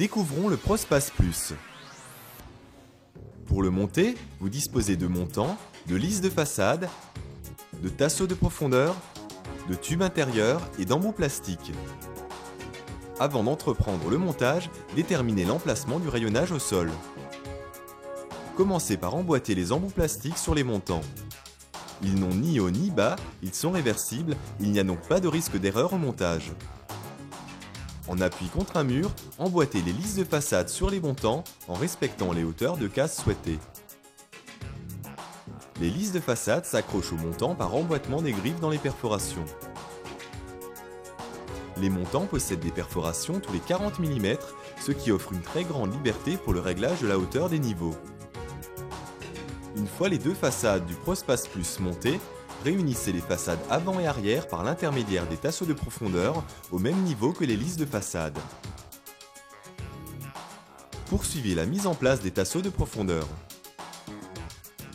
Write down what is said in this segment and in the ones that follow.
Découvrons le Prospace Plus. Pour le monter, vous disposez de montants, de lisses de façade, de tasseaux de profondeur, de tubes intérieurs et d'embouts plastiques. Avant d'entreprendre le montage, déterminez l'emplacement du rayonnage au sol. Commencez par emboîter les embouts plastiques sur les montants. Ils n'ont ni haut ni bas, ils sont réversibles, il n'y a donc pas de risque d'erreur au montage. En appui contre un mur, emboîtez les lisses de façade sur les montants en respectant les hauteurs de casse souhaitées. Les lisses de façade s'accrochent aux montants par emboîtement des griffes dans les perforations. Les montants possèdent des perforations tous les 40 mm, ce qui offre une très grande liberté pour le réglage de la hauteur des niveaux. Une fois les deux façades du Prospace Plus montées, réunissez les façades avant et arrière par l'intermédiaire des tasseaux de profondeur au même niveau que les lisses de façade. Poursuivez la mise en place des tasseaux de profondeur.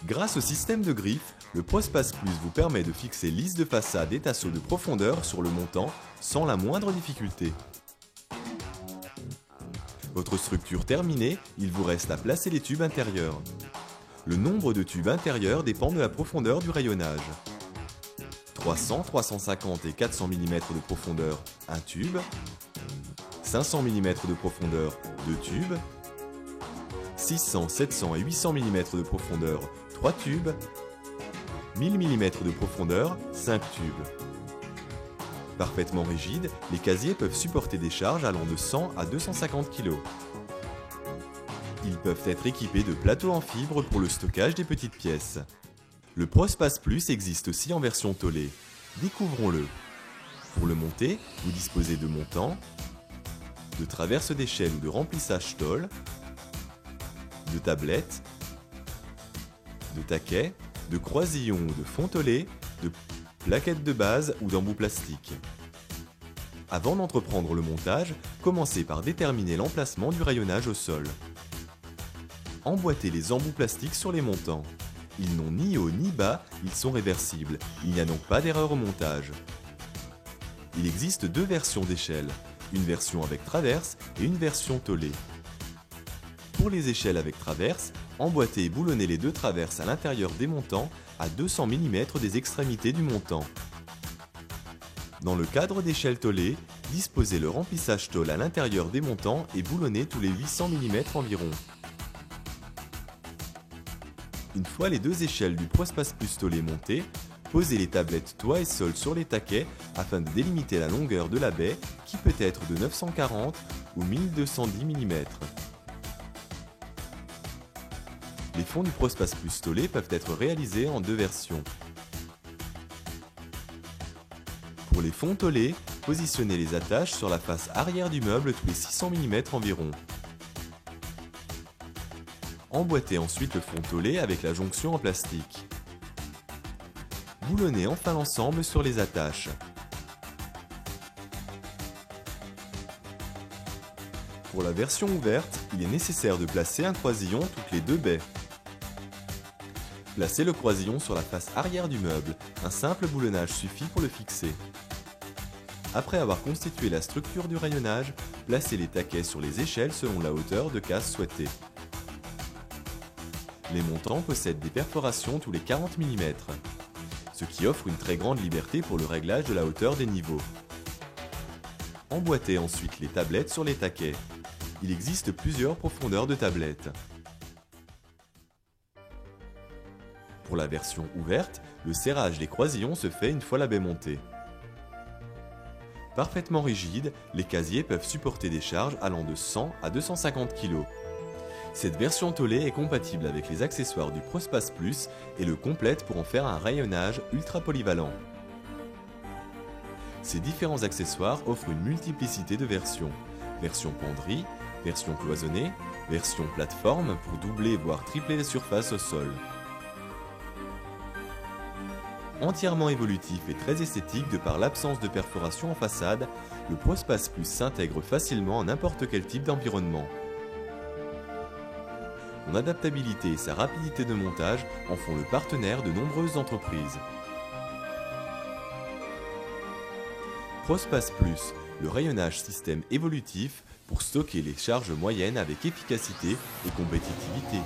Grâce au système de griffes, le Prospace Plus vous permet de fixer lisses de façade et tasseaux de profondeur sur le montant sans la moindre difficulté. Votre structure terminée, il vous reste à placer les tubes intérieurs. Le nombre de tubes intérieurs dépend de la profondeur du rayonnage. 300, 350 et 400 mm de profondeur, un tube. 500 mm de profondeur, 2 tubes. 600, 700 et 800 mm de profondeur, 3 tubes. 1000 mm de profondeur, 5 tubes. Parfaitement rigides, les casiers peuvent supporter des charges allant de 100 à 250 kg. Ils peuvent être équipés de plateaux en fibre pour le stockage des petites pièces. Le Prospace Plus existe aussi en version tôlée. Découvrons-le. Pour le monter, vous disposez de montants, de traverses d'échelle ou de remplissage tôle, de tablettes, de taquets, de croisillons ou de fonds tôlés, de plaquettes de base ou d'embouts plastiques. Avant d'entreprendre le montage, commencez par déterminer l'emplacement du rayonnage au sol. Emboîtez les embouts plastiques sur les montants. Ils n'ont ni haut ni bas, ils sont réversibles. Il n'y a donc pas d'erreur au montage. Il existe deux versions d'échelle, une version avec traverse et une version tôlée. Pour les échelles avec traverse, emboîtez et boulonnez les deux traverses à l'intérieur des montants à 200 mm des extrémités du montant. Dans le cadre d'échelle tôlée, disposez le remplissage tôle à l'intérieur des montants et boulonnez tous les 800 mm environ. Une fois les deux échelles du Prospace Plus tôlé montées, posez les tablettes toit et sol sur les taquets afin de délimiter la longueur de la baie qui peut être de 940 ou 1210 mm. Les fonds du Prospace Plus tôlé peuvent être réalisés en deux versions. Pour les fonds tôlés, positionnez les attaches sur la face arrière du meuble tous les 600 mm environ. Emboîtez ensuite le fond tôlé avec la jonction en plastique. Boulonnez enfin l'ensemble sur les attaches. Pour la version ouverte, il est nécessaire de placer un croisillon toutes les deux baies. Placez le croisillon sur la face arrière du meuble, un simple boulonnage suffit pour le fixer. Après avoir constitué la structure du rayonnage, placez les taquets sur les échelles selon la hauteur de casse souhaitée. Les montants possèdent des perforations tous les 40 mm, ce qui offre une très grande liberté pour le réglage de la hauteur des niveaux. Emboîtez ensuite les tablettes sur les taquets. Il existe plusieurs profondeurs de tablettes. Pour la version ouverte, le serrage des croisillons se fait une fois la baie montée. Parfaitement rigides, les casiers peuvent supporter des charges allant de 100 à 250 kg. Cette version tôlée est compatible avec les accessoires du Prospace Plus et le complète pour en faire un rayonnage ultra polyvalent. Ces différents accessoires offrent une multiplicité de versions. Version penderie, version cloisonnée, version plateforme pour doubler voire tripler la surface au sol. Entièrement évolutif et très esthétique de par l'absence de perforation en façade, le Prospace Plus s'intègre facilement à n'importe quel type d'environnement. Son adaptabilité et sa rapidité de montage en font le partenaire de nombreuses entreprises. Prospace Plus, Le rayonnage système évolutif pour stocker les charges moyennes avec efficacité et compétitivité.